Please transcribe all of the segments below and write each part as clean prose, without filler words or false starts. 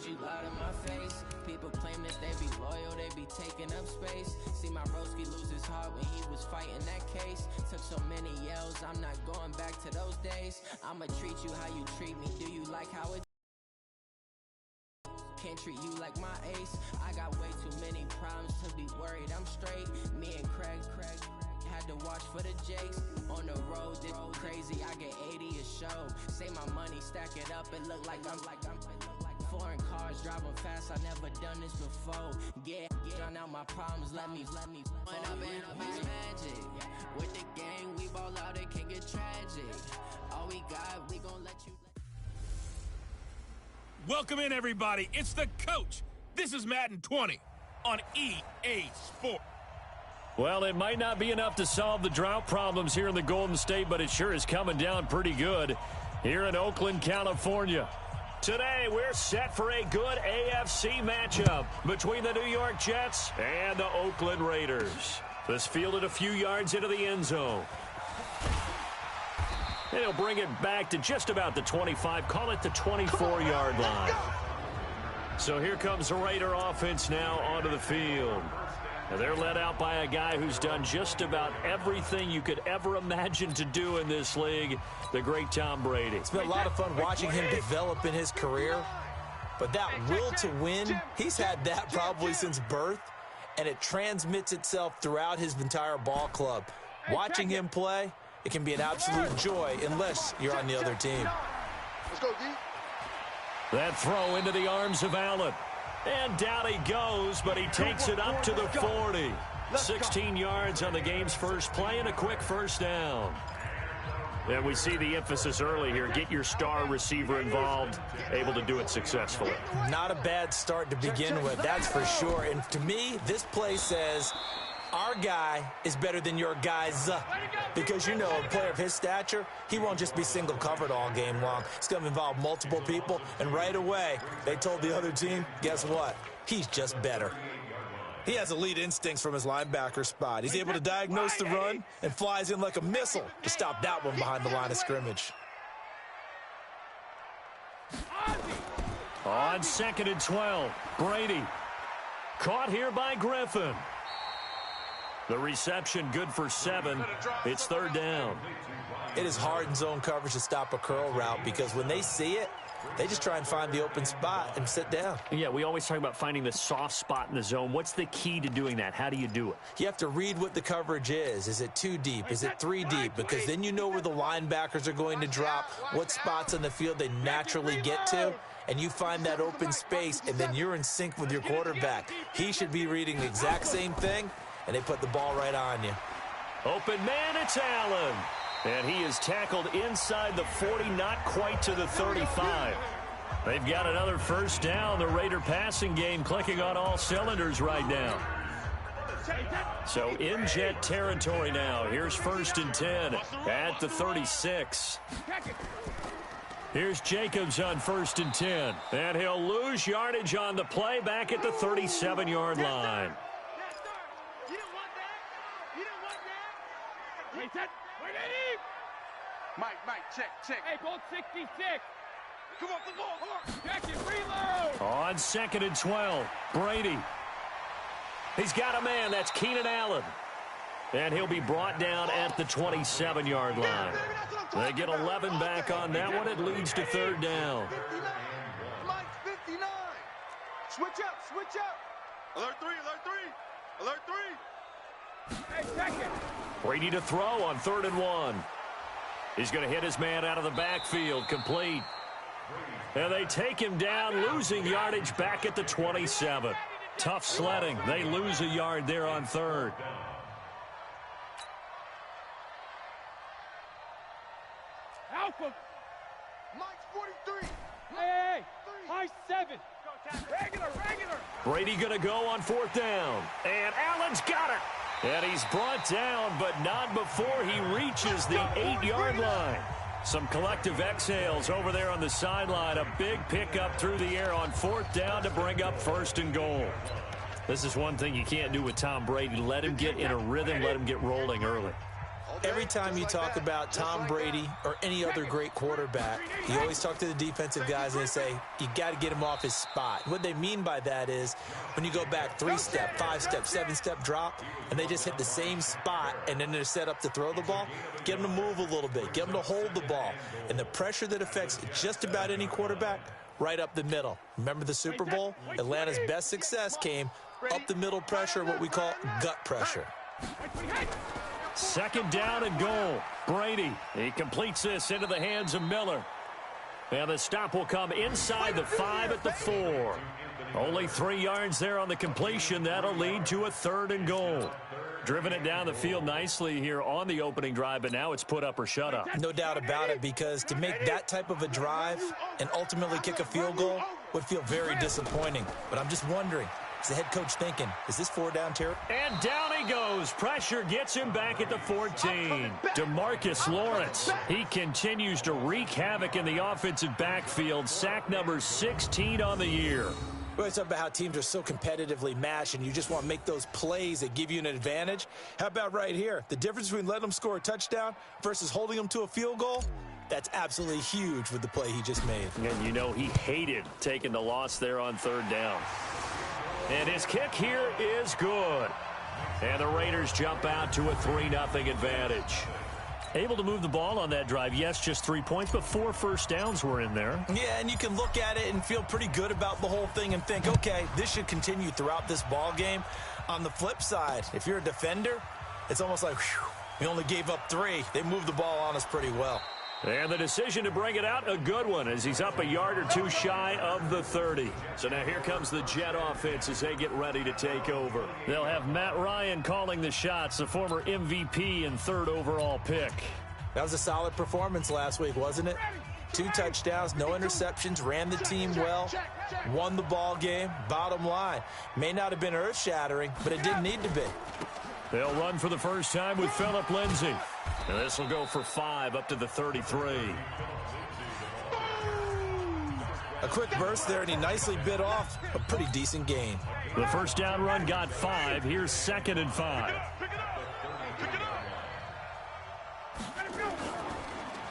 you lie to my face. People claim that they be loyal, they be taking up space. See my broski lose his heart when he was fighting that case. Took so many yells, I'm not going back to those days. I'ma treat you how you treat me, do you like how it? Can't treat you like my ace. I got way too many problems to be worried I'm straight. Me and Craig had to watch for the Jakes. On the road, this crazy, I get 80 a show. Say my money, stack it up, it look like I'm foreign cars, driving fast, I never done this before. Get out my problems, let me When up and it's magic. With the gang, we ball out, it can get tragic. All we got, we gon' let you. Welcome in, everybody. It's the coach. This is Madden 20 on EA Sports. Well, it might not be enough to solve the drought problems here in the Golden State, but it sure is coming down pretty good here in Oakland, California. Today, we're set for a good AFC matchup between the New York Jets and the Oakland Raiders. This fielded a few yards into the end zone. And he'll bring it back to just about the 25, call it the 24-yard line. So here comes the Raider offense now onto the field. Now they're led out by a guy who's done just about everything you could ever imagine to do in this league, the great Tom Brady. It's been a lot of fun watching him develop in his career, but that will to win, he's had that probably since birth, and it transmits itself throughout his entire ball club. Watching him play, it can be an absolute joy unless you're on the other team. Let's go, D. That throw into the arms of Allen. And down he goes, but he takes it up to the 40. 16 yards on the game's first play and a quick first down. And we see the emphasis early here. Get your star receiver involved, able to do it successfully. Not a bad start to begin with, that's for sure. And to me, this play says, our guy is better than your guys. Because, you know, a player of his stature, he won't just be single covered all game long. It's going to involve multiple people. And right away, they told the other team, guess what? He's just better. He has elite instincts from his linebacker spot. He's able to diagnose the run and flies in like a missile to stop that one behind the line of scrimmage. On 2nd and 12, Brady. Caught here by Griffin. The reception good for 7. It's 3rd down. It is hard in zone coverage to stop a curl route because when they see it, they just try and find the open spot and sit down. Yeah, we always talk about finding the soft spot in the zone. What's the key to doing that? How do you do it? You have to read what the coverage is. Is it 2 deep? Is it 3 deep? Because then you know where the linebackers are going to drop, what spots on the field they naturally get to, and you find that open space, and then you're in sync with your quarterback. He should be reading the exact same thing, and they put the ball right on you. Open man, it's Allen. And he is tackled inside the 40, not quite to the 35. They've got another first down. The Raider passing game clicking on all cylinders right now. So in Jet territory now. Here's 1st and 10 at the 36. Here's Jacobs on 1st and 10. And he'll lose yardage on the play back at the 37-yard line. Mike, check. Hey, Bolt 66. Come on. Check it, reload. On 2nd and 12, Brady. He's got a man. That's Keenan Allen. And he'll be brought down at the 27-yard line. They get 11 back on that one. It leads to 3rd down. 59. Mike's 59. Switch up. Alert 3. Hey, check it. Brady to throw on 3rd and 1. He's going to hit his man out of the backfield, complete. And they take him down, losing yardage back at the 27. Tough sledding. They lose a yard there on 3rd. Alpha. Mike's 43. Hey, high 7. Regular. Brady going to go on 4th down. And Allen's got it. And he's brought down, but not before he reaches the 8-yard line. Some collective exhales over there on the sideline. A big pickup through the air on 4th down to bring up 1st and goal. This is one thing you can't do with Tom Brady. Let him get in a rhythm. Let him get rolling early. Every time you talk about Tom Brady or any other great quarterback, you always talk to the defensive guys and they say, you got to get him off his spot. What they mean by that is when you go back 3-step, 5-step, 7-step drop, and they just hit the same spot and then they're set up to throw the ball, get them to move a little bit, get them to hold the ball. And the pressure that affects just about any quarterback, right up the middle. Remember the Super Bowl? Atlanta's best success came up the middle pressure, what we call gut pressure. Second down and goal. Brady, he completes this into the hands of Miller. And the stop will come inside the 5 at the 4. Only 3 yards there on the completion. That'll lead to a 3rd and goal. Driven it down the field nicely here on the opening drive, but now it's put up or shut up. No doubt about it, because to make that type of a drive and ultimately kick a field goal would feel very disappointing. But I'm just wondering, is the head coach thinking, is this 4-down territory? And down he goes. Pressure gets him back at the 14. DeMarcus Lawrence, he continues to wreak havoc in the offensive backfield. Sack number 16 on the year. We always talk about how teams are so competitively matched and you just want to make those plays that give you an advantage. How about right here? The difference between letting them score a touchdown versus holding them to a field goal? That's absolutely huge with the play he just made. And you know he hated taking the loss there on 3rd down. And his kick here is good. And the Raiders jump out to a 3-0 advantage. Able to move the ball on that drive. Yes, just 3 points, but 4 first downs were in there. Yeah, and you can look at it and feel pretty good about the whole thing and think, okay, this should continue throughout this ball game. On the flip side, if you're a defender, it's almost like, whew, we only gave up 3. They moved the ball on us pretty well. And the decision to bring it out, a good one, as he's up a yard or 2 shy of the 30. So now here comes the Jet offense as they get ready to take over. They'll have Matt Ryan calling the shots, the former MVP and 3rd overall pick. That was a solid performance last week, wasn't it? 2 touchdowns, no interceptions, ran the team well, won the ball game. Bottom line, may not have been earth-shattering, but it didn't need to be. They'll run for the first time with Phillip Lindsay. And this will go for 5 up to the 33. A quick burst there, and he nicely bit off a pretty decent gain. The first down run got 5. Here's 2nd and 5.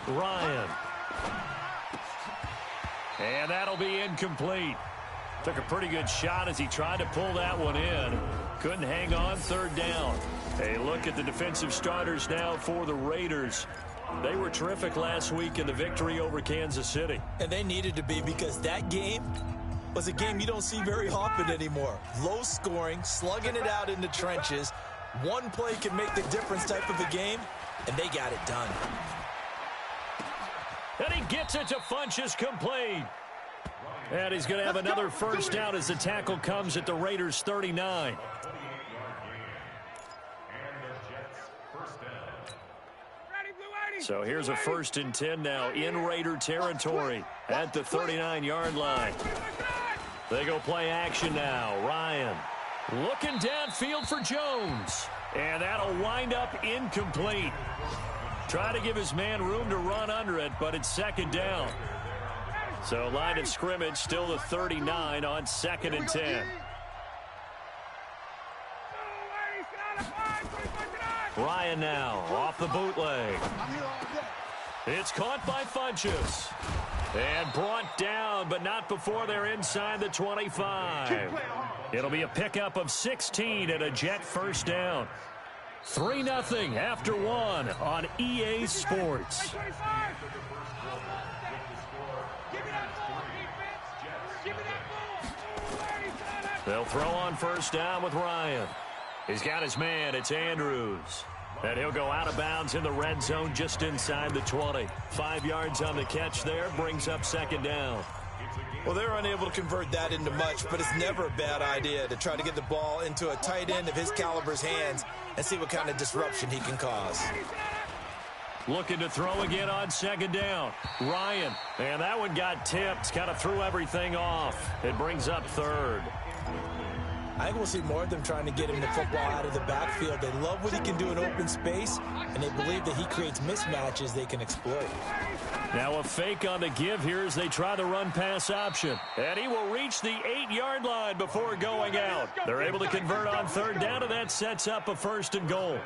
Ryan. And that'll be incomplete. Took a pretty good shot as he tried to pull that one in. Couldn't hang on. 3rd down. A look at the defensive starters now for the Raiders. They were terrific last week in the victory over Kansas City. And they needed to be, because that game was a game you don't see very often anymore. Low scoring, slugging it out in the trenches. One play can make the difference type of a game, and they got it done. And he gets it to Funchess, complete. And he's going to have another first down as the tackle comes at the Raiders' 39. So here's a 1st and 10 now in Raider territory at the 39-yard line. They go play action now. Ryan looking downfield for Jones. And that'll wind up incomplete. Try to give his man room to run under it, but it's 2nd down. So line of scrimmage still the 39 on 2nd and 10. Ryan now off the bootleg. It's caught by Funchess. And brought down, but not before they're inside the 25. It'll be a pickup of 16 and a Jet first down. 3-0 after 1 on EA Sports. They'll throw on first down with Ryan. He's got his man. It's Andrews. And he'll go out of bounds in the red zone just inside the 20. 5 yards on the catch there. Brings up 2nd down. Well, they were unable to convert that into much, but it's never a bad idea to try to get the ball into a tight end of his caliber's hands and see what kind of disruption he can cause. Looking to throw again on 2nd down. Ryan. And that one got tipped. Kind of threw everything off. It brings up 3rd. I think we'll see more of them trying to get him the football out of the backfield. They love what he can do in open space, and they believe that he creates mismatches they can exploit. Now a fake on the give here as they try the run-pass option. And he will reach the 8-yard line before going out. They're able to convert on 3rd down, and that sets up a 1st and goal.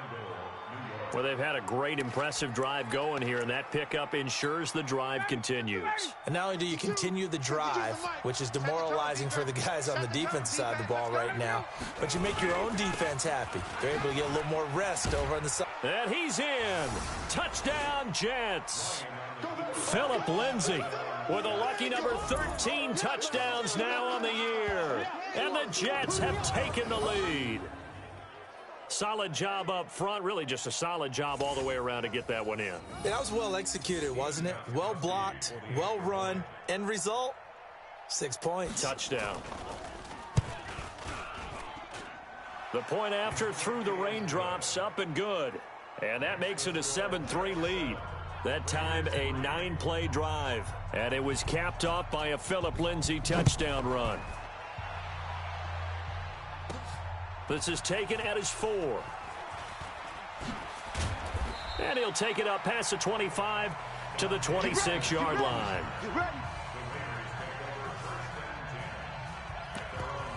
Well, they've had a great, impressive drive going here, and that pickup ensures the drive continues. And not only do you continue the drive, which is demoralizing for the guys on the defense side of the ball right now, but you make your own defense happy. They're able to get a little more rest over on the side. And he's in. Touchdown, Jets. Phillip Lindsay with a lucky number 13 touchdowns now on the year. And the Jets have taken the lead. Solid job up front. Really just a solid job all the way around to get that one in. Yeah, that was well executed, wasn't it? Well blocked, well run. End result, 6 points. Touchdown. The point after through the raindrops, up and good. And that makes it a 7-3 lead. That time a 9-play drive. And it was capped off by a Phillip Lindsay touchdown run. This is taken at his 4. And he'll take it up past the 25 to the 26-yard line.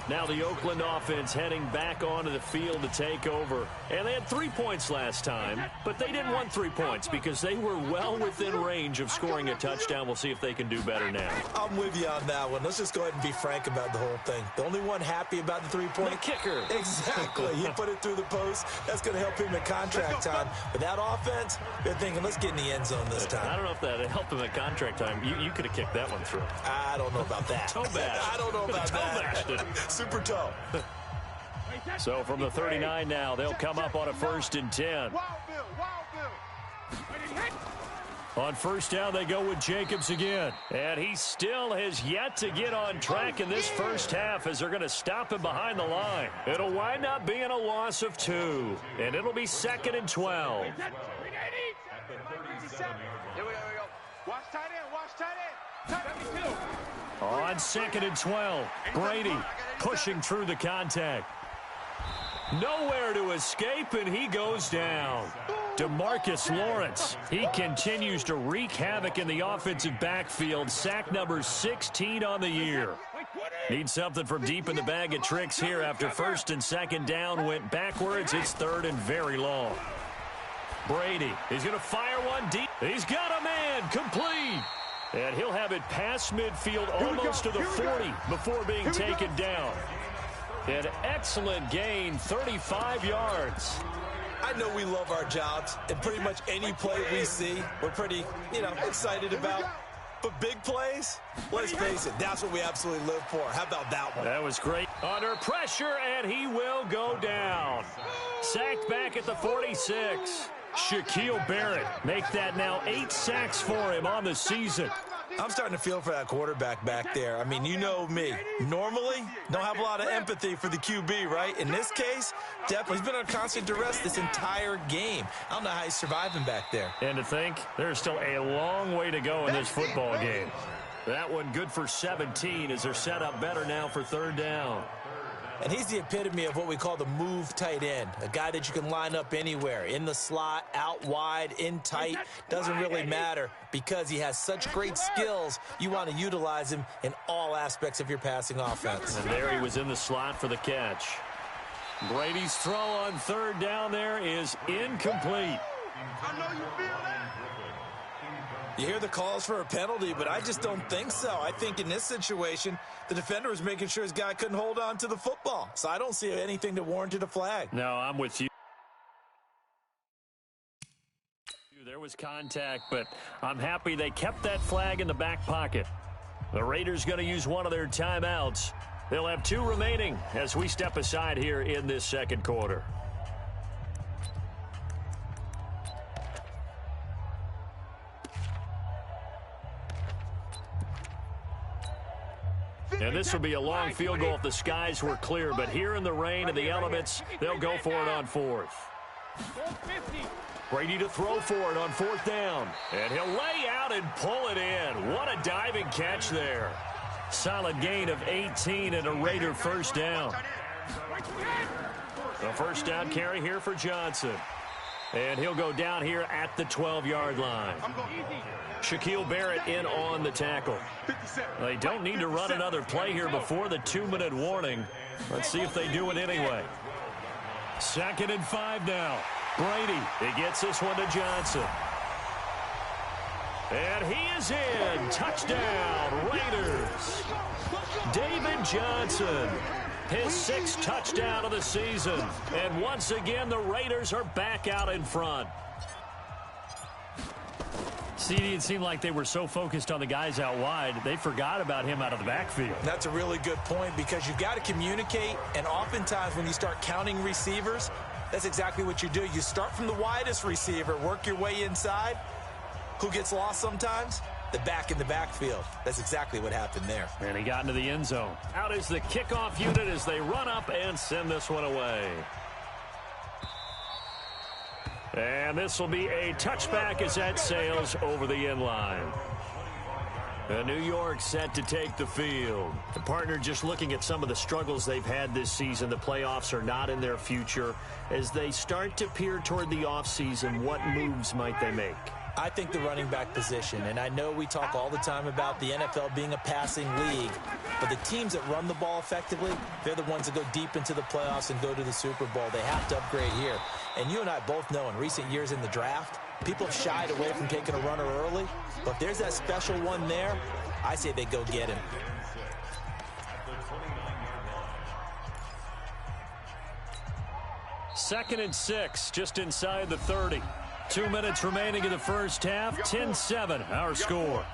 Now the Oakland offense heading back onto the field to take over. And they had 3 points last time, but they didn't want 3 points because they were well within range of scoring a touchdown. We'll see if they can do better now. I'm with you on that one. Let's just go ahead and be frank about the whole thing. The only one happy about the 3-point? The kicker. Exactly. He put it through the post. That's going to help him at contract time. But that offense, they're thinking, let's get in the end zone this time. I don't know if that helped him at contract time. You could have kicked that one through. I don't know about that. Toe bash. I don't know about that. Toe bashed it. Super toe. So from the 39 now, they'll come up on a 1st and 10. On 1st down, they go with Jacobs again. And he still has yet to get on track in this first half as they're going to stop him behind the line. It'll wind up being a loss of 2. And it'll be 2nd and 12. Here we go. Watch tight end. Watch tight end. On 2nd and 12, Brady pushing through the contact. Nowhere to escape, and he goes down. DeMarcus Lawrence, he continues to wreak havoc in the offensive backfield. Sack number 16 on the year. Need something from deep in the bag of tricks here after 1st and 2nd down went backwards. It's 3rd and very long. Brady, he's going to fire one deep. He's got a man, complete. And he'll have it past midfield almost to the 40 before being taken down. An excellent gain, 35 yards. I know we love our jobs, and pretty much any play we see, we're pretty, excited about. But big plays, let's face it, that's what we absolutely live for. How about that one? That was great. Under pressure, and he will go down. Sacked back at the 46. Shaquille Barrett make that now 8 sacks for him on the season. I'm starting to feel for that quarterback back there. I mean, you know me. Normally, don't have a lot of empathy for the QB, right? In this case, definitely. He's been on constant duress this entire game. I don't know how he's surviving back there. And to think, there's still a long way to go in this football game. That one good for 17 as they're set up better now for 3rd down. And he's the epitome of what we call the move tight end, a guy that you can line up anywhere, in the slot, out wide, in tight, doesn't really matter because he has such great skills. You want to utilize him in all aspects of your passing offense. And there he was in the slot for the catch. Brady's throw on 3rd down there is incomplete. I know you feel that. You hear the calls for a penalty, but I just don't think so. I think in this situation, the defender was making sure his guy couldn't hold on to the football. So I don't see anything that warranted a flag. No, I'm with you. There was contact, but I'm happy they kept that flag in the back pocket. The Raiders going to use one of their timeouts. They'll have 2 remaining as we step aside here in this 2nd quarter. And this will be a long field goal if the skies were clear. But here in the rain and the elements, they'll go for it on 4th. Brady to throw for it on 4th down. And he'll lay out and pull it in. What a diving catch there. Solid gain of 18 and a Raider 1st down. The 1st down carry here for Johnson. And he'll go down here at the 12-yard line. Shaquille Barrett in on the tackle. They don't need to run another play here before the 2-minute warning. Let's see if they do it anyway. 2nd and 5 now. Brady, he gets this one to Johnson. And he is in. Touchdown, Raiders. David Johnson, his 6th touchdown of the season. And once again, the Raiders are back out in front. CD, it seemed like they were so focused on the guys out wide, they forgot about him out of the backfield. That's a really good point because you've got to communicate, and oftentimes when you start counting receivers, that's exactly what you do. You start from the widest receiver, work your way inside. Who gets lost sometimes? The back in the backfield. That's exactly what happened there. And he got into the end zone. Out is the kickoff unit as they run up and send this one away. And this will be a touchback as that sails over the end line. And New York set to take the field. The partner just looking at some of the struggles they've had this season. The playoffs are not in their future. As they start to peer toward the offseason, what moves might they make? I think the running back position, and I know we talk all the time about the NFL being a passing league, but the teams that run the ball effectively, they're the ones that go deep into the playoffs and go to the Super Bowl. They have to upgrade here. And you and I both know in recent years in the draft, people have shied away from taking a runner early, but if there's that special one there, I say they go get him. Second and 6, just inside the 30. 2 minutes remaining in the first half. 10-7, our score.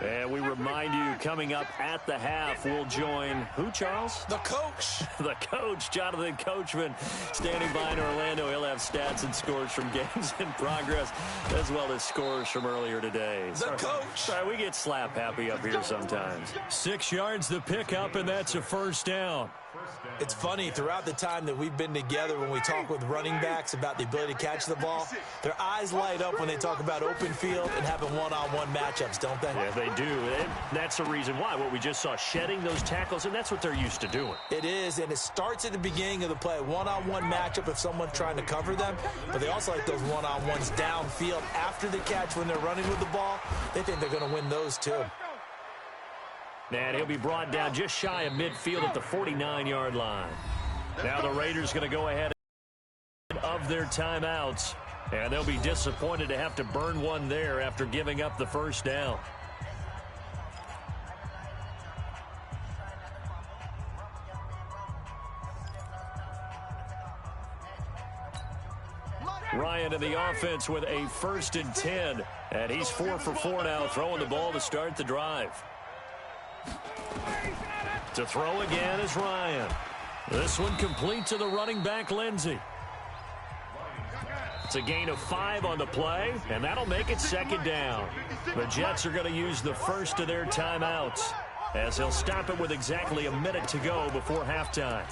And we remind you, coming up at the half, we'll join who, Charles? The coach. The coach, Jonathan Coachman, standing by in Orlando. He'll have stats and scores from games in progress, as well as scores from earlier today. The coach. Sorry, we get slap happy up here sometimes. 6 yards the pickup, and that's a first down. It's funny, throughout the time that we've been together, when we talk with running backs about the ability to catch the ball, their eyes light up when they talk about open field and having one-on-one matchups, don't they? Yeah, they do. And that's the reason why. What we just saw, shedding those tackles, and that's what they're used to doing. It is, and it starts at the beginning of the play. One-on-one matchup if someone's trying to cover them, but they also like those one-on-ones downfield after the catch when they're running with the ball. They think they're going to win those too. And he'll be brought down just shy of midfield at the 49-yard line. Now the Raiders going to go ahead of their timeouts, and they'll be disappointed to have to burn one there after giving up the first down. Ryan in the offense with a 1st and 10, and he's 4 for 4 now, throwing the ball to start the drive. To throw again is Ryan. This one complete to the running back, Lindsey. It's a gain of 5 on the play, and that'll make it 2nd down. The Jets are going to use the first of their timeouts, as they'll stop it with exactly a minute to go before halftime.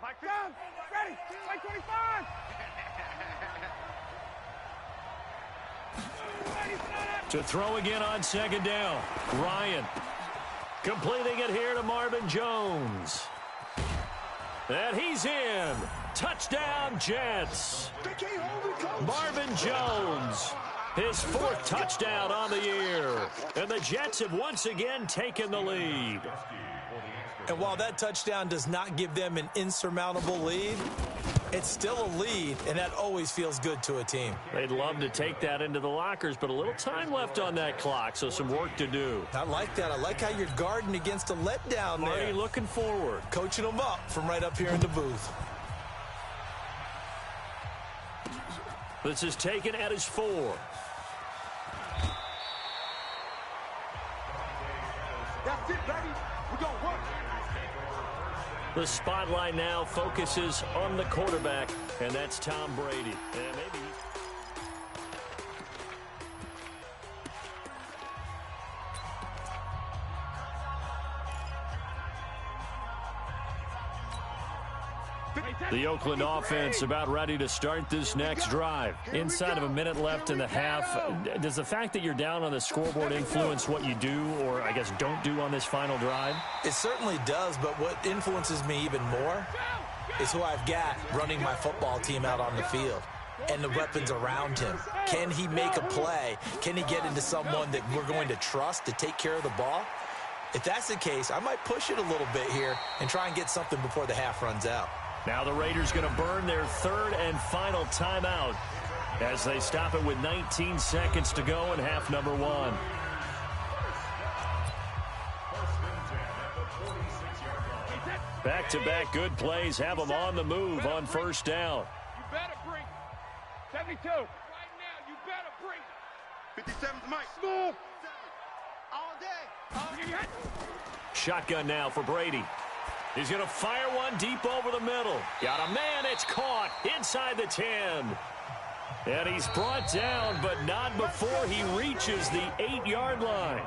Mike down. Ready. Mike 25. To throw again on 2nd down. Ryan completing it here to Marvin Jones. And he's in. Touchdown, Jets. Marvin Jones, his 4th touchdown on the year. And the Jets have once again taken the lead. And while that touchdown does not give them an insurmountable lead, it's still a lead, and that always feels good to a team. They'd love to take that into the lockers, but a little time left on that clock, so some work to do. I like that. I like how you're guarding against a letdown there. Marty looking forward. Coaching them up from right up here in the booth. This is taken at his 4. That's it, baby. We're going to work. The spotlight now focuses on the quarterback, and that's Tom Brady. And maybe the Oakland offense about ready to start this next drive. Inside of a minute left in the half, does the fact that you're down on the scoreboard influence what you do, or I guess don't do on this final drive? It certainly does, but what influences me even more is who I've got running my football team out on the field. and the weapons around him. Can he make a play? Can he get into someone that we're going to trust to take care of the ball? If that's the case, I might push it a little bit here and try and get something before the half runs out. Now the Raiders going to burn their third and final timeout as they stop it with 19 seconds to go in half number one. Back-to-back good plays have them on the move on first down. You better bring 72. Right now, you better bring 57's Mike. Smooth. All day. Shotgun now for Brady. He's going to fire one deep over the middle. Got a man. It's caught inside the 10. And he's brought down, but not before he reaches the 8-yard line.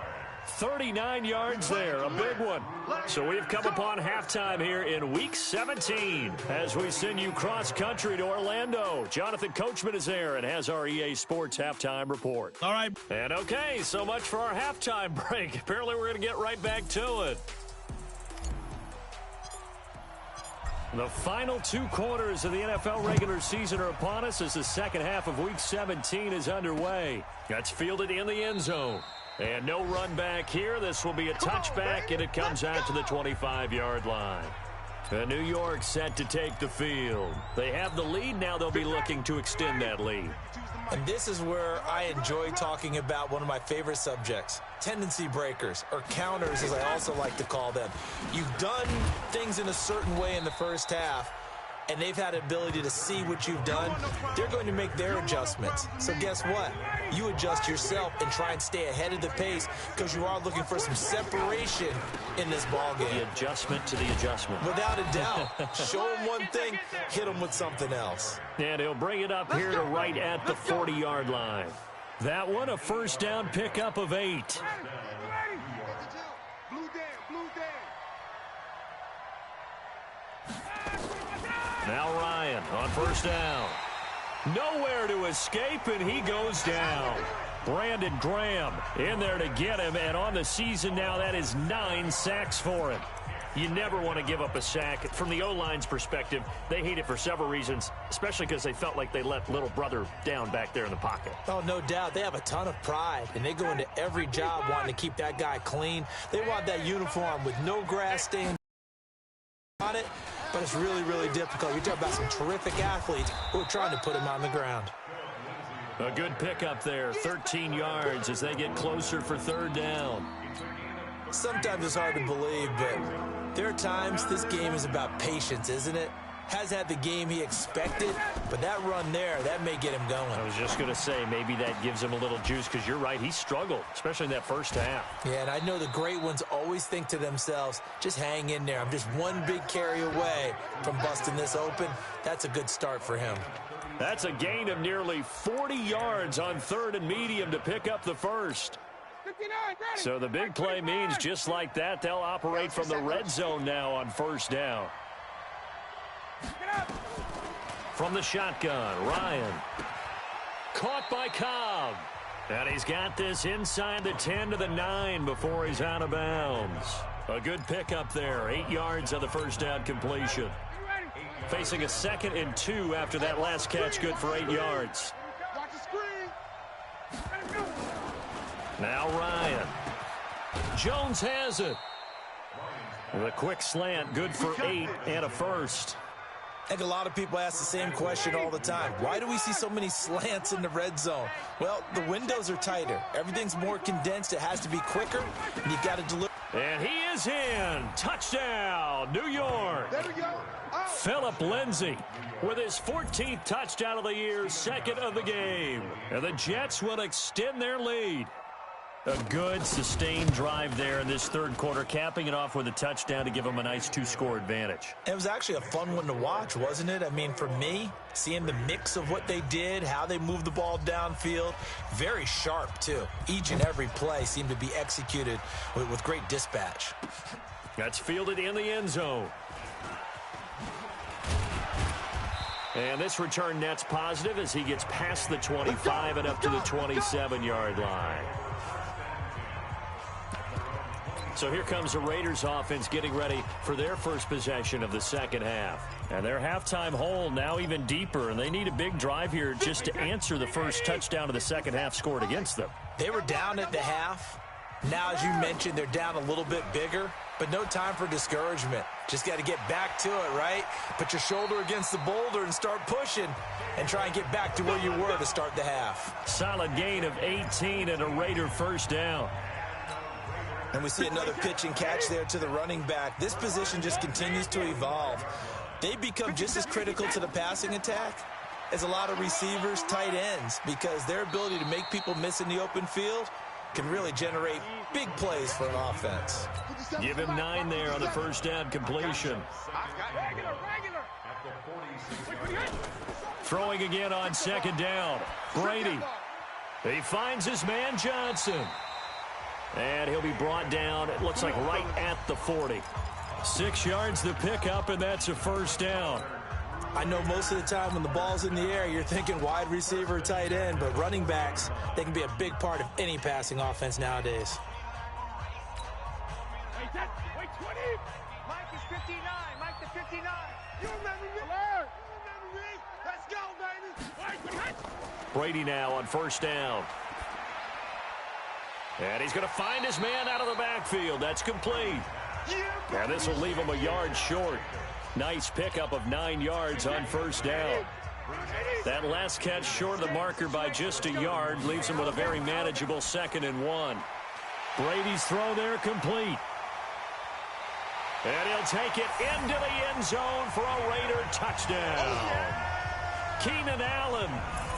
39 yards there, a big one. So we've come upon halftime here in Week 17 as we send you cross-country to Orlando. Jonathan Coachman is there and has our EA Sports halftime report. All right. And okay, so much for our halftime break. Apparently we're going to get right back to it. The final 2 quarters of the NFL regular season are upon us as the second half of Week 17 is underway. That's fielded in the end zone. And no run back here. This will be a touchback, and it comes out to the 25-yard line. New York set to take the field. They have the lead. Now they'll be looking to extend that lead. And this is where I enjoy talking about one of my favorite subjects, tendency breakers, or counters as I also like to call them. You've done things in a certain way in the first half, and they've had the ability to see what you've done. They're going to make their adjustments. So guess what? You adjust yourself and try and stay ahead of the pace because you are looking for some separation in this ball game. The adjustment to the adjustment. Without a doubt. Show them one thing, hit them with something else. And he'll bring it up here to right at the 40-yard line. That one, a first down pickup of 8. Blue down, blue down. Now Ryan on first down. Nowhere to escape, and he goes down. Brandon Graham in there to get him, and on the season now, that is 9 sacks for him. You never want to give up a sack. From the O-line's perspective, they hate it for several reasons, especially because they felt like they let little brother down back there in the pocket. Oh, no doubt. They have a ton of pride, and they go into every job wanting to keep that guy clean. They want that uniform with no grass stain on it, but it's really, really difficult. You're talking about some terrific athletes who are trying to put him on the ground. A good pickup there, 13 yards as they get closer for third down. Sometimes it's hard to believe, but there are times this game is about patience, isn't it? Has had the game he expected, but that run there, that may get him going. I was just going to say, maybe that gives him a little juice because you're right, he struggled, especially in that first half. Yeah, and I know the great ones always think to themselves, just hang in there. I'm just one big carry away from busting this open. That's a good start for him. That's a gain of nearly 40 yards on third and medium to pick up the first. So the big play means just like that, they'll operate from the red zone now on first down. From the shotgun, Ryan. Caught by Cobb. And he's got this inside the 10 to the 9 before he's out of bounds. A good pickup there, 8 yards on the first down completion. Facing a 2nd and 2 after that last catch, good for 8 yards. Now Ryan. Jones has it. The quick slant, good for 8 and a first. I think a lot of people ask the same question all the time. Why do we see so many slants in the red zone? Well, the windows are tighter. Everything's more condensed. It has to be quicker, and you've got to deliver. And he is in. Touchdown, New York. There we go. Phillip Lindsay with his 14th touchdown of the year, 2nd of the game. And the Jets will extend their lead. A good, sustained drive there in this third quarter, capping it off with a touchdown to give them a nice 2-score advantage. It was actually a fun one to watch, wasn't it? I mean, for me, seeing the mix of what they did, how they moved the ball downfield, very sharp, too. Each and every play seemed to be executed with great dispatch. That's fielded in the end zone. And this return net's positive as he gets past the 25 and up to the 27-yard line. So So here comes the Raiders offense getting ready for their first possession of the second half. And their halftime hole now even deeper, and they need a big drive here just to answer the first touchdown of the second half scored against them. They were down at the half. Now, as you mentioned, they're down a little bit bigger, but no time for discouragement. Just got to get back to it, right? Put your shoulder against the boulder and start pushing and try and get back to where you were to start the half. Solid gain of 18 and a Raider first down. And we see another pitch and catch there to the running back. This position just continues to evolve. They become just as critical to the passing attack as a lot of receivers, tight ends, because their ability to make people miss in the open field can really generate big plays for an offense. Give him 9 there on the first down completion. Throwing again on second down. Brady. He finds his man Johnson. And he'll be brought down, it looks like right at the 40. 6 yards the pickup, and that's a first down. I know most of the time when the ball's in the air, you're thinking wide receiver, tight end, but running backs, they can be a big part of any passing offense nowadays. Wait, 20. Mike is 59. Mike the 59. You remember me? You remember me? Let's go, baby. Brady now on first down. And he's going to find his man out of the backfield. That's complete. And this will leave him a yard short. Nice pickup of 9 yards on first down. That last catch short of the marker by just a yard leaves him with a very manageable 2nd and 1. Brady's throw there complete. And he'll take it into the end zone for a Raider touchdown. Keenan Allen,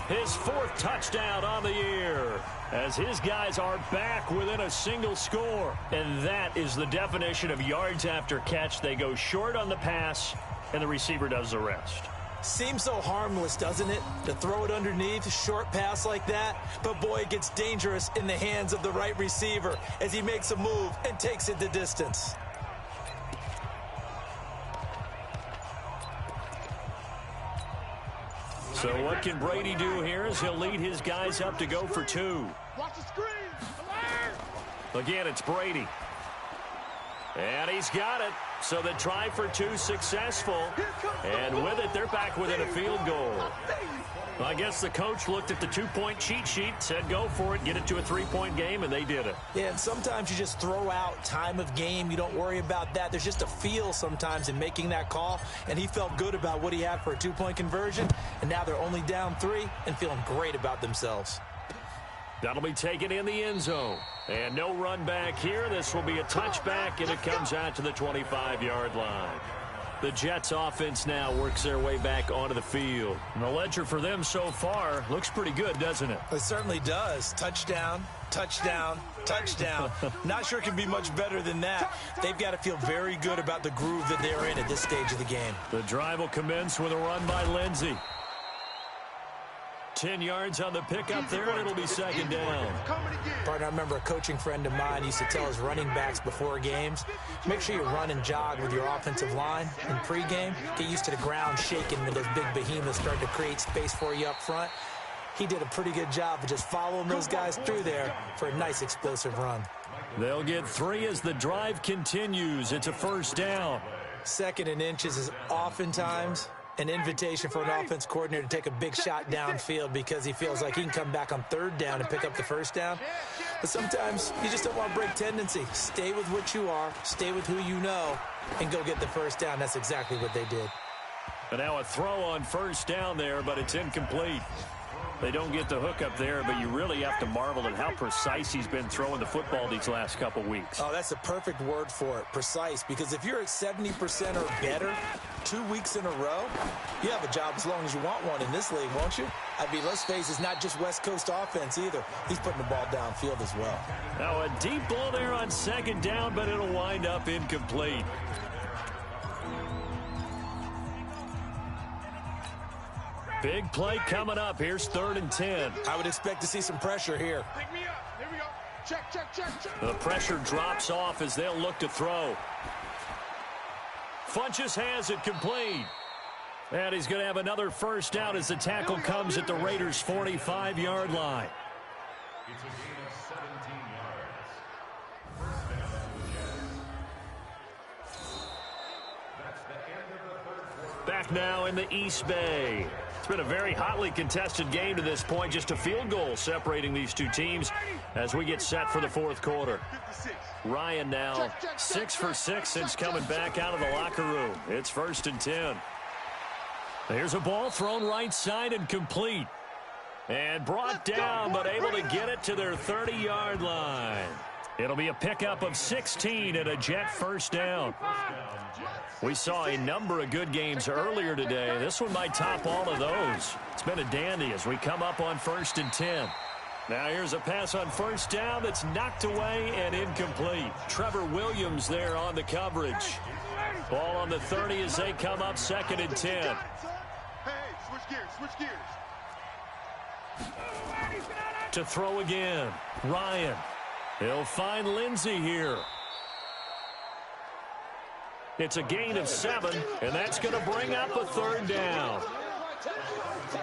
his 4th touchdown on the year, as his guys are back within a single score. And that is the definition of yards after catch. They go short on the pass, and the receiver does the rest. Seems so harmless, doesn't it, to throw it underneath, short pass like that? But, boy, it gets dangerous in the hands of the right receiver as he makes a move and takes it the distance. So what can Brady do here as he'll lead his guys up to go for 2. Watch the screen. Again, it's Brady. And he's got it. So the try for 2 successful. And with it, they're back within a field goal. I guess the coach looked at the 2-point cheat sheet, said go for it, get it to a 3-point game, and they did it. Yeah, and sometimes you just throw out time of game. You don't worry about that. There's just a feel sometimes in making that call, and he felt good about what he had for a 2-point conversion, and now they're only down 3 and feeling great about themselves. That'll be taken in the end zone. And no run back here. This will be a touchback, and it comes out to the 25-yard line. The Jets offense now works their way back onto the field. And the ledger for them so far looks pretty good, doesn't it? It certainly does. Touchdown, touchdown, touchdown. Not sure it can be much better than that. They've got to feel very good about the groove that they're in at this stage of the game. The drive will commence with a run by Lindsey. 10 yards on the pickup there, and it'll be second down. Partner, I remember a coaching friend of mine used to tell his running backs before games, make sure you run and jog with your offensive line in pregame. Get used to the ground shaking when those big behemoths start to create space for you up front. He did a pretty good job of just following those guys through there for a nice explosive run. They'll get 3 as the drive continues. It's a first down. 2nd and inches is oftentimes an invitation for an offense coordinator to take a big shot downfield because he feels like he can come back on 3rd down and pick up the first down. But sometimes you just don't want to break tendency. Stay with what you are, stay with who you know, and go get the first down. That's exactly what they did. And now a throw on first down there, but it's incomplete. They don't get the hook up there, but you really have to marvel at how precise he's been throwing the football these last couple weeks. Oh, that's the perfect word for it, precise, because if you're at 70% or better 2 weeks in a row, you have a job as long as you want one in this league, won't you? I mean, let's face it, it's not just West Coast offense either. He's putting the ball downfield as well. Now a deep ball there on second down, but it'll wind up incomplete. Big play coming up. Here's 3rd and 10. I would expect to see some pressure here. Pick me up. Here we go. Check, check, check, check. The pressure drops off as they'll look to throw. Funchess has it complete. And he's going to have another first down as the tackle comes at the Raiders' 45-yard line. It's a gain of 17 yards. back now in the East Bay. It's been a very hotly contested game to this point. Just a field goal separating these two teams as we get set for the fourth quarter. Ryan now 6 for 6 since coming back out of the locker room. It's 1st and 10. Here's a ball thrown right side and complete. And brought down, but able to get it to their 30-yard line. It'll be a pickup of 16 and a Jet first down. We saw a number of good games earlier today. This one might top all of those. It's been a dandy as we come up on 1st and 10. Now here's a pass on first down that's knocked away and incomplete. Trevor Williams there on the coverage. Ball on the 30 as they come up 2nd and 10. Hey, switch gears. To throw again, Ryan. He'll find Lindsey here. It's a gain of 7, and that's going to bring up a 3rd down.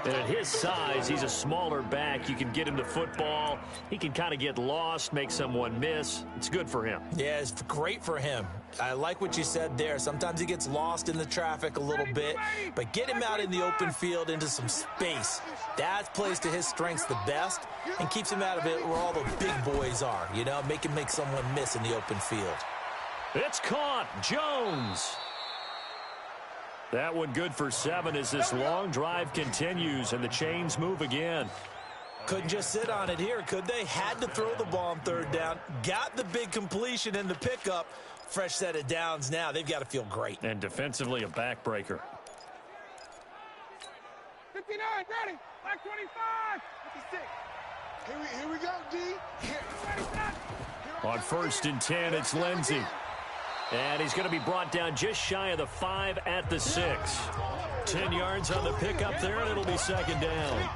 And at his size, he's a smaller back. You can get him to football. He can kind of get lost, make someone miss. It's good for him. Yeah, it's great for him. I like what you said there. Sometimes he gets lost in the traffic a little bit, but get him out in the open field into some space. That plays to his strengths the best and keeps him out of it where all the big boys are, you know, make him make someone miss in the open field. It's caught. Jones. That one good for 7 as this long drive continues and the chains move again. Couldn't just sit on it here, could they? Had to throw the ball on 3rd down. Got the big completion in the pickup. Fresh set of downs now. They've got to feel great. And defensively a backbreaker. 59, ready. Black 25. 56. Here we go, D. On 1st and 10, it's Lindsey. And he's going to be brought down just shy of the 5 at the 6. 10 yards on the pickup there, and it'll be 2nd down.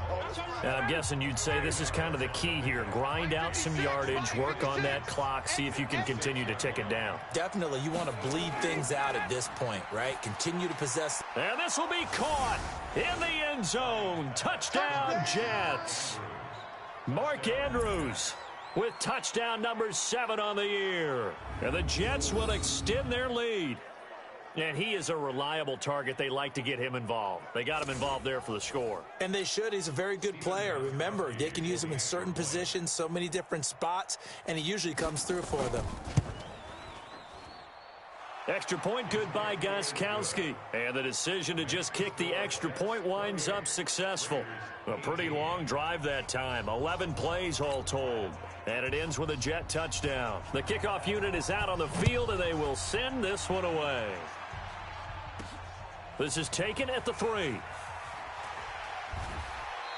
And I'm guessing you'd say this is kind of the key here. Grind out some yardage, work on that clock, see if you can continue to tick it down. Definitely, you want to bleed things out at this point, right? Continue to possess. And this will be caught in the end zone. Touchdown, Jets. Mark Andrews with touchdown number 7 on the year. And the Jets will extend their lead. And he is a reliable target. They like to get him involved. They got him involved there for the score. And they should. He's a very good player. Remember, they can use him in certain positions, so many different spots, and he usually comes through for them. Extra point good by Gostkowski. And the decision to just kick the extra point winds up successful. A pretty long drive that time. 11 plays all told. And it ends with a Jet touchdown. The kickoff unit is out on the field, and they will send this one away. This is taken at the 3.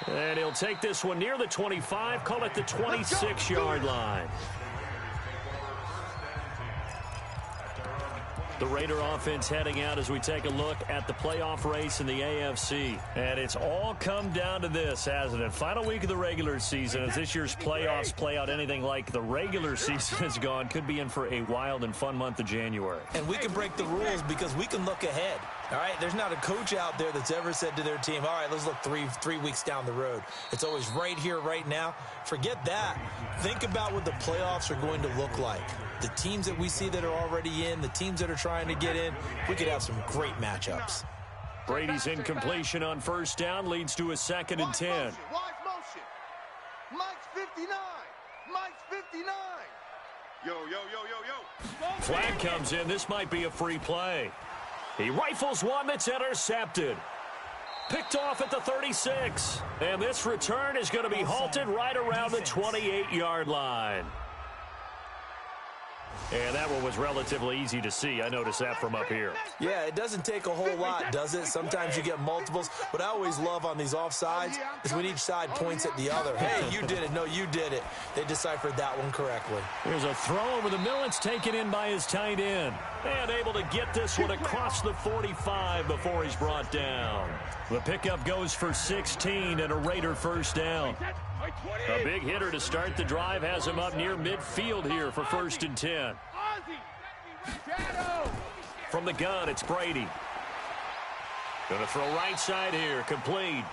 And he'll take this one near the 25, call it the 26-yard line. The Raider offense heading out as we take a look at the playoff race in the AFC. And it's all come down to this, hasn't it? Final week of the regular season. As this year's playoffs play out anything like the regular season has gone, could be in for a wild and fun month of January. And we can break the rules because we can look ahead. All right, there's not a coach out there that's ever said to their team, all right, let's look three weeks down the road. It's always right here, right now. Forget that. Think about what the playoffs are going to look like. The teams that we see that are already in, the teams that are trying to get in, we could have some great matchups. Brady's incompletion on first down leads to a 2nd and 10. Watch motion. Mike's 59. Mike's 59. Yo. Flag comes in. This might be a free play. He rifles one that's intercepted. Picked off at the 36. And this return is going to be halted right around the 28-yard line. And that one was relatively easy to see. I noticed that from up here. Yeah, it doesn't take a whole lot, does it? Sometimes you get multiples. What I always love on these offsides is when each side points at the other. Hey, you did it. No, you did it. They deciphered that one correctly. There's a throw over the middle. It's taken in by his tight end. And able to get this one across the 45 before he's brought down. The pickup goes for 16 and a Raider first down. A big hitter to start the drive has him up near midfield here for 1st and 10. From the gun, it's Brady. Going to throw right side here, complete.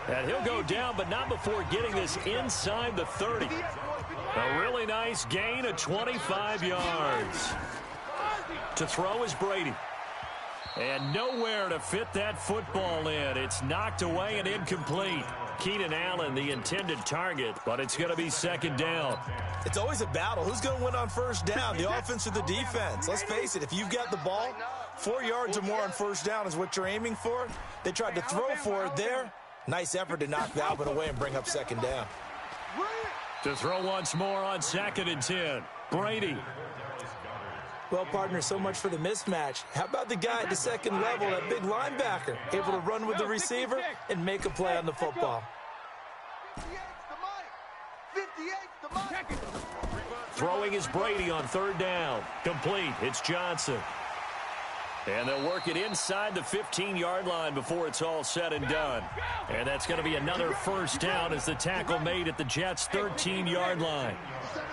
And he'll go down, but not before getting this inside the 30. A really nice gain of 25 yards. To throw is Brady. And nowhere to fit that football in. It's knocked away and incomplete. Keenan Allen, the intended target, but it's going to be second down. It's always a battle. Who's going to win on first down, the offense or the defense? Let's face it, if you've got the ball, 4 yards or more on first down is what you're aiming for. They tried to throw for it there. Nice effort to knock Alvin away and bring up second down. To throw once more on 2nd and 10. Brady. Well, partner, so much for the mismatch. How about the guy at the second level, that big linebacker, able to run with the receiver and make a play on the football? Throwing is Brady on 3rd down. Complete. It's Johnson. And they'll work it inside the 15-yard line before it's all said and done. And that's going to be another first down as the tackle made at the Jets' 13-yard line.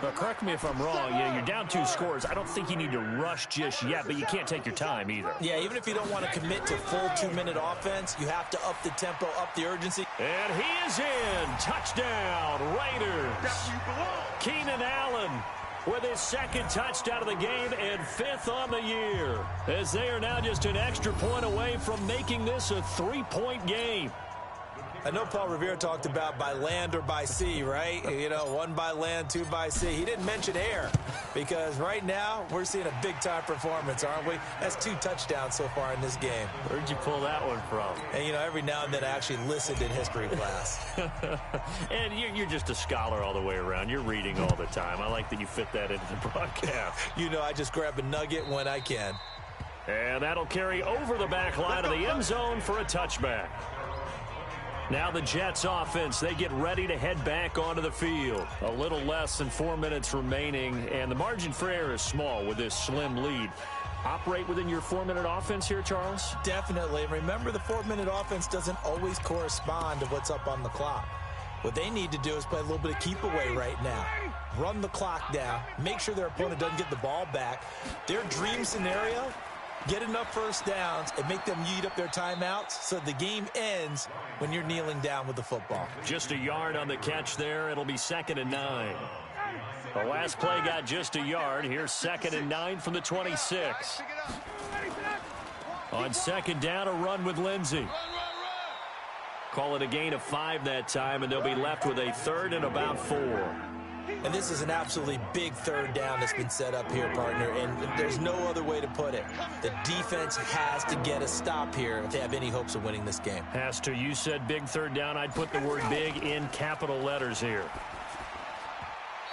But correct me if I'm wrong. You're down 2 scores. I don't think you need to rush just yet, but you can't take your time either. Yeah, even if you don't want to commit to full 2-minute offense, you have to up the tempo, up the urgency. And he is in. Touchdown, Raiders. Keenan Allen with his 2nd touchdown of the game and 5th on the year, as they are now just an extra point away from making this a 3-point game. I know Paul Revere talked about by land or by sea, right? You know, 1 by land, 2 by sea. He didn't mention air because right now we're seeing a big-time performance, aren't we? That's 2 touchdowns so far in this game. Where'd you pull that one from? And, you know, every now and then I actually listened in history class. And you're just a scholar all the way around. You're reading all the time. I like that you fit that into the broadcast. You know, I just grab a nugget when I can. And that'll carry over the back line of the end zone for a touchback. Now the Jets offense, they get ready to head back onto the field. A little less than 4 minutes remaining, and the margin for error is small with this slim lead. Operate within your 4-minute offense here, Charles? Definitely. Remember, the 4-minute offense doesn't always correspond to what's up on the clock. What they need to do is play a little bit of keep away right now. Run the clock down. Make sure their opponent doesn't get the ball back. Their dream scenario, get enough first downs and make them eat up their timeouts so the game ends when you're kneeling down with the football. Just a yard on the catch there. It'll be 2nd and 9. The last play got just a yard. Here's 2nd and 9 from the 26. On 2nd down, a run with Lindsey. Call it a gain of 5 that time, and they'll be left with a 3rd and about 4. And this is an absolutely big 3rd down that's been set up here, partner, and there's no other way to put it. The defense has to get a stop here if they have any hopes of winning this game. Has to. You said big 3rd down. I'd put the word big in capital letters here.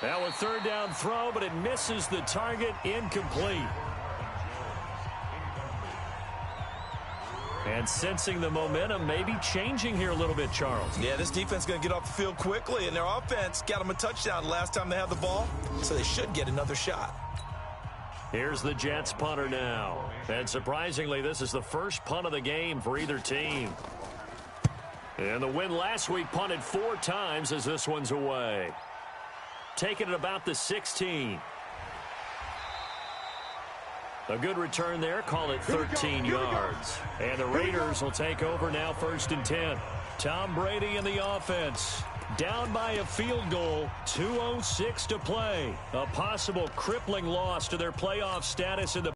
Now a 3rd down throw, but it misses the target. Incomplete. And sensing the momentum maybe changing here a little bit, Charles. Yeah, this defense is going to get off the field quickly, and their offense got them a touchdown last time they had the ball, so they should get another shot. Here's the Jets punter now. And surprisingly, this is the first punt of the game for either team. And the win last week punted 4 times as this one's away. Taking it about the 16. A good return there. Call it 13 yards. And the Raiders will take over now 1st and 10. Tom Brady in the offense. Down by a field goal. 2:06 to play. A possible crippling loss to their playoff status in the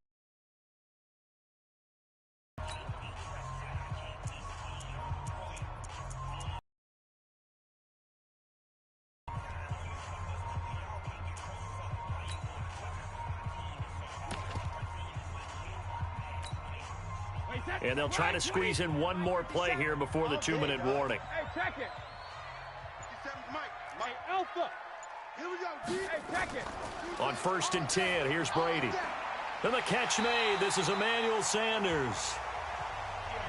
and they'll try to squeeze in one more play here before the 2-minute warning. Hey, check it. Hey, Alpha. Here we go. Hey, check it. On 1st and 10, here's Brady. And the catch made. This is Emmanuel Sanders.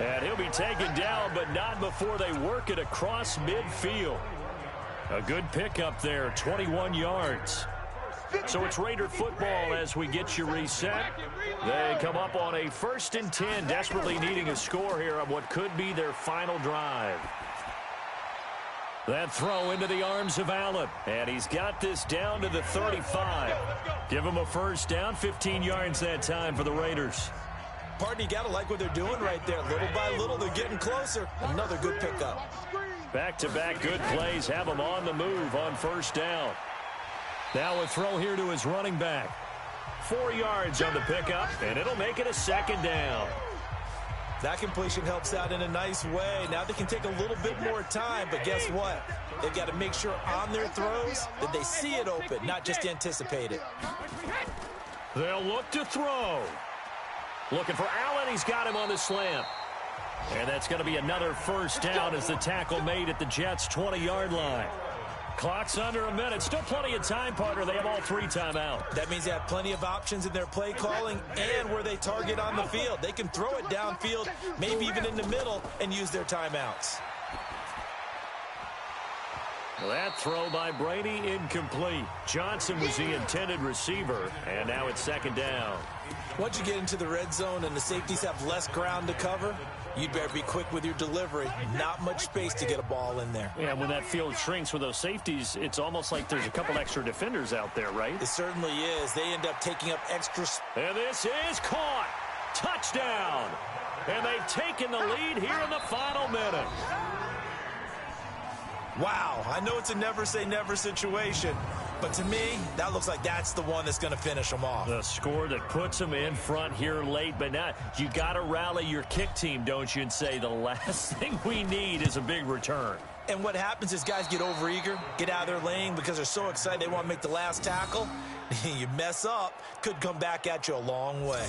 And he'll be taken down, but not before they work it across midfield. A good pickup there, 21 yards. So it's Raider football as we get you reset. They come up on a 1st and 10, desperately needing a score here on what could be their final drive. That throw into the arms of Allen, and he's got this down to the 35. Give him a first down, 15 yards that time for the Raiders. Partner, you got to like what they're doing right there. Little by little, they're getting closer. Another good pickup. Back-to-back good plays have him on the move on 1st down. Now a throw here to his running back. 4 yards on the pickup, and it'll make it a 2nd down. That completion helps out in a nice way. Now they can take a little bit more time, but guess what? They've got to make sure on their throws that they see it open, not just anticipate it. They'll look to throw. Looking for Allen. He's got him on the slant. And that's going to be another first down as the tackle made at the Jets' 20-yard line. Clock's under a minute. Still plenty of time, partner. They have all 3 timeouts. That means they have plenty of options in their play calling and where they target on the field. They can throw it downfield, maybe even in the middle, and use their timeouts. That throw by Brady incomplete. Johnson was the intended receiver, and now it's second down. Once you get into the red zone and the safeties have less ground to cover, you'd better be quick with your delivery. Not much space to get a ball in there. Yeah, when that field shrinks with those safeties, it's almost like there's a couple extra defenders out there, right? It certainly is. They end up taking up extra space. And this is caught. Touchdown. And they've taken the lead here in the final minute. Wow, I know it's a never-say-never situation, but to me, that looks like that's the one that's going to finish them off. The score that puts them in front here late, but not. You got to rally your kick team, don't you, and say the last thing we need is a big return. And what happens is guys get overeager, get out of their lane because they're so excited they want to make the last tackle. You mess up, could come back at you a long way.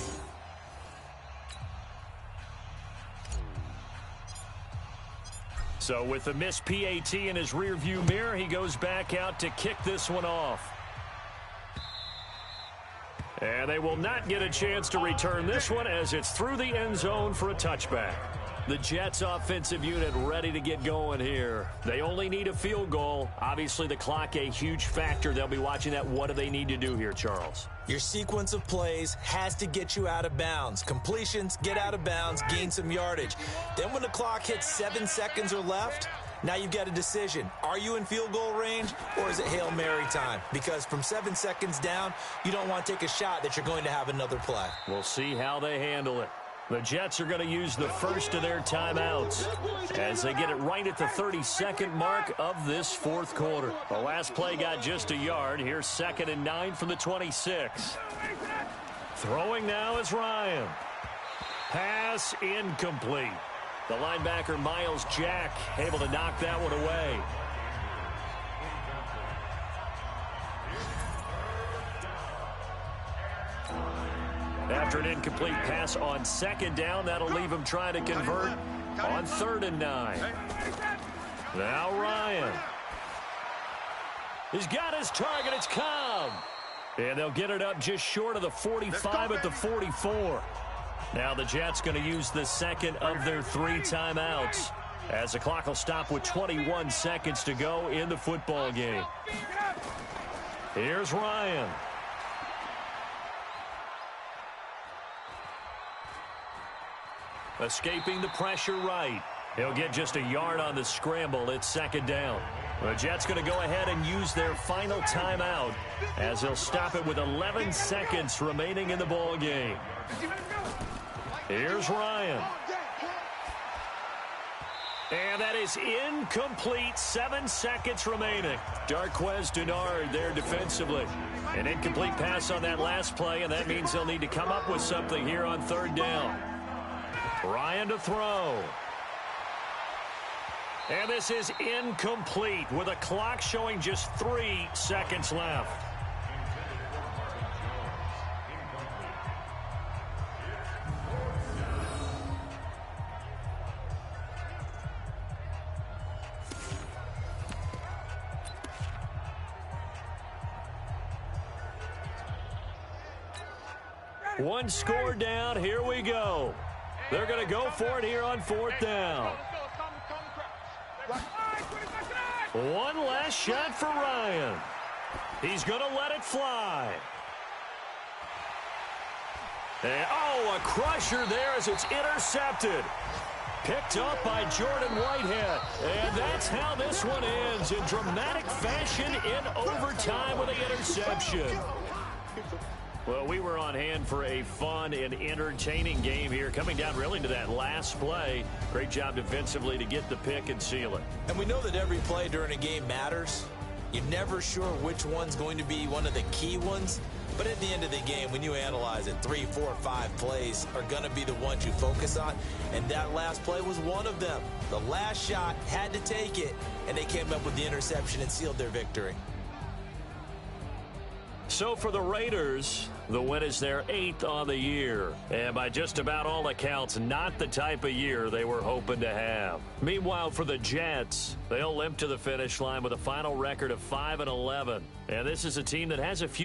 So with the missed PAT in his rearview mirror, he goes back out to kick this one off. And they will not get a chance to return this one as it's through the end zone for a touchback. The Jets offensive unit ready to get going here. They only need a field goal. Obviously the clock a huge factor. They'll be watching that. What do they need to do here, Charles? Your sequence of plays has to get you out of bounds. Completions, get out of bounds, gain some yardage. Then when the clock hits 7 seconds or left, now you've got a decision. Are you in field goal range or is it Hail Mary time? Because from 7 seconds down, you don't want to take a shot that you're going to have another play. We'll see how they handle it. The Jets are going to use the first of their timeouts as they get it right at the 32nd mark of this fourth quarter. The last play got just a yard. Here's 2nd and 9 from the 26. Throwing now is Ryan. Pass incomplete. The linebacker Miles Jack able to knock that one away. After an incomplete pass on 2nd down, that'll leave him trying to convert on 3rd and 9. Now Ryan. He's got his target. It's Cobb. And they'll get it up just short of the 45 at the 44. Now the Jets going to use the second of their 3 timeouts as the clock will stop with 21 seconds to go in the football game. Here's Ryan. Escaping the pressure right. He'll get just a yard on the scramble. It's 2nd down. The Jets going to go ahead and use their final timeout as they'll stop it with 11 seconds remaining in the ball game. Here's Ryan. And that is incomplete. 7 seconds remaining. Darquez Denard there defensively. An incomplete pass on that last play, and that means they'll need to come up with something here on 3rd down. Ryan to throw. And this is incomplete with a clock showing just 3 seconds left. One score down. Here we go. They're going to go for it here on 4th down. One last shot for Ryan. He's going to let it fly. And, oh, a crusher there as it's intercepted. Picked up by Jordan Whitehead. And that's how this one ends in dramatic fashion in overtime with an interception. Well, we were on hand for a fun and entertaining game here, coming down really to that last play. Great job defensively to get the pick and seal it. And we know that every play during a game matters. You're never sure which one's going to be one of the key ones. But at the end of the game, when you analyze it, 3, 4, 5 plays are going to be the ones you focus on, and that last play was one of them. The last shot had to take it, and they came up with the interception and sealed their victory. So for the Raiders, the win is their 8th on the year. And by just about all accounts, not the type of year they were hoping to have. Meanwhile, for the Jets, they'll limp to the finish line with a final record of 5-11. And this is a team that has a few